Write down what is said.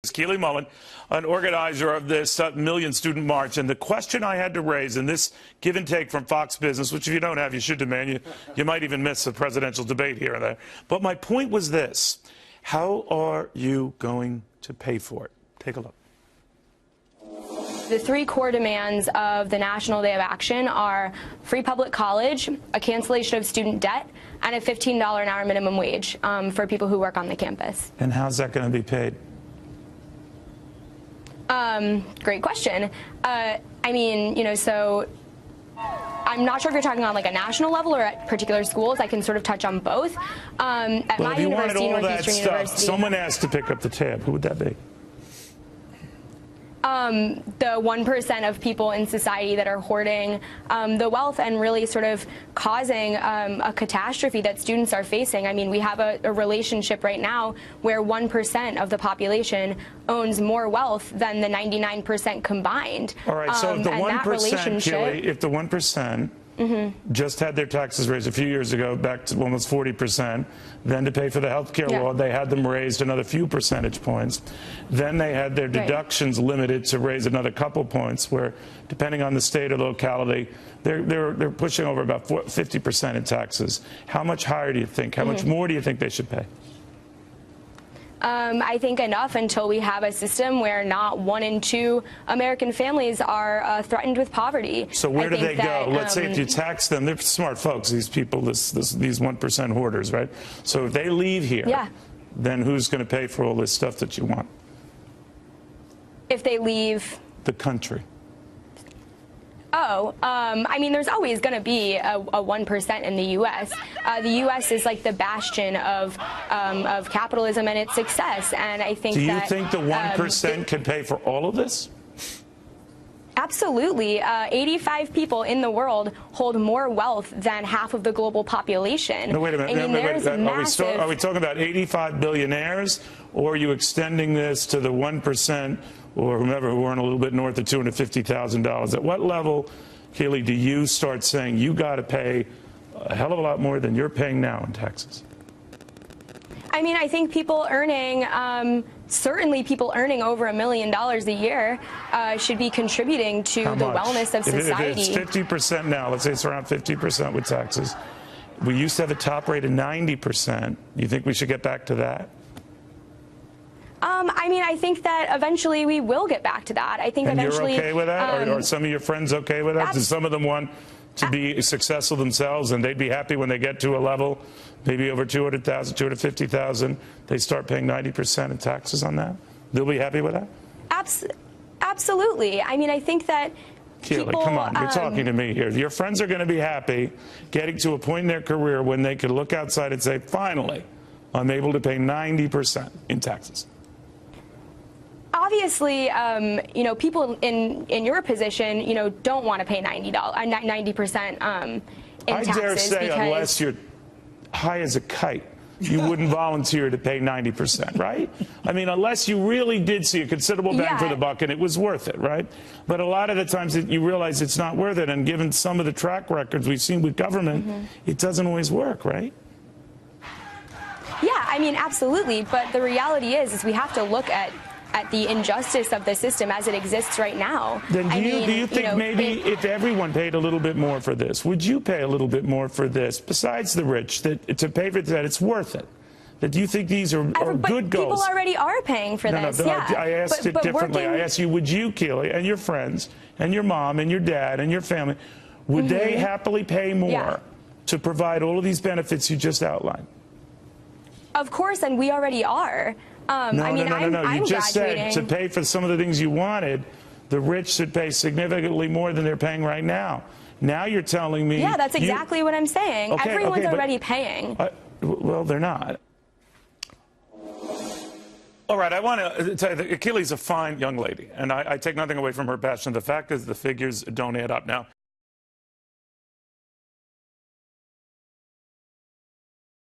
Keely Mullen, an organizer of this Million Student March. And the question I had to raise in this give and take from Fox Business, which if you don't have, you should demand, you might even miss a presidential debate here and there. But my point was this: how are you going to pay for it? Take a look. The three core demands of the National Day of Action are free public college, a cancellation of student debt, and a $15 an hour minimum wage for people who work on the campus. And how's that going to be paid? Great question. I mean, so I'm not sure if you're talking on like a national level or at particular schools. I can sort of touch on both. At well, my if you university, wanted all that Northeastern stuff, University, someone asked to pick up the tab. Who would that be? The 1% of people in society that are hoarding the wealth and really sort of causing a catastrophe that students are facing. I mean, we have a relationship right now where 1% of the population owns more wealth than the 99% combined. All right, so if the 1%, Keely, if the 1% just had their taxes raised a few years ago back to almost 40%. Then to pay for the health care law, they had them raised another few percentage points. Then they had their deductions limited to raise another couple points, where depending on the state or locality, they're pushing over about 50% in taxes. How much higher do you think? How much more do you think they should pay? I think enough until we have a system where not 1 in 2 American families are threatened with poverty. So where do they go? Let's say if you tax them, they're smart folks, these people, these 1% hoarders, right? So if they leave here, then who's going to pay for all this stuff that you want? If they leave the country. I mean, there's always going to be a 1% in the U.S. The U.S. is like the bastion of capitalism and its success, and I think that... Do you think the 1% can pay for all of this? Absolutely. 85 people in the world hold more wealth than half of the global population. No, wait a minute. Are we talking about 85 billionaires, or are you extending this to the 1% or whomever who earn a little bit north of $250,000? At what level, Keely, do you start saying you got to pay a hell of a lot more than you're paying now in taxes? I mean, I think people earning, certainly people earning over $1 million a year should be contributing to the wellness of society. If it's 50% now, let's say it's around 50% with taxes. We used to have a top rate of 90%. You think we should get back to that? I mean, I think that eventually we will get back to that. I think eventually. You're okay with that? Are some of your friends okay with that? Do some of them want to be successful themselves, and they'd be happy when they get to a level, maybe over 200,000, 250,000, they start paying 90% in taxes on that? They'll be happy with that? Absolutely. I mean, I think that Keely, come on, you're talking to me here. Your friends are going to be happy getting to a point in their career when they can look outside and say, finally, I'm able to pay 90% in taxes. Obviously, you know, people in your position, you know, don't want to pay 90% in taxes. I dare say, unless you're high as a kite, you wouldn't volunteer to pay 90%, right? I mean, unless you really did see a considerable bang for the buck and it was worth it, right? But a lot of the times you realize it's not worth it, and given some of the track records we've seen with government, it doesn't always work, right? Yeah, I mean, absolutely. But the reality is we have to look at the injustice of the system as it exists right now. Then do you think maybe if everyone paid a little bit more for this, would you pay a little bit more for this, besides the rich, to pay for that it's worth it? That do you think these are good goals? People already are paying for this. No, I asked it differently. I asked you, would you, Keely, and your friends, and your mom, and your dad, and your family, would they happily pay more to provide all of these benefits you just outlined? Of course, and we already are. No. You just said to pay for some of the things you wanted, the rich should pay significantly more than they're paying right now. Now you're telling me... Yeah, that's exactly what I'm saying. Everyone's already paying. Well, they're not. All right, I want to tell you that Keely's a fine young lady, and I take nothing away from her passion. The fact is the figures don't add up. Now,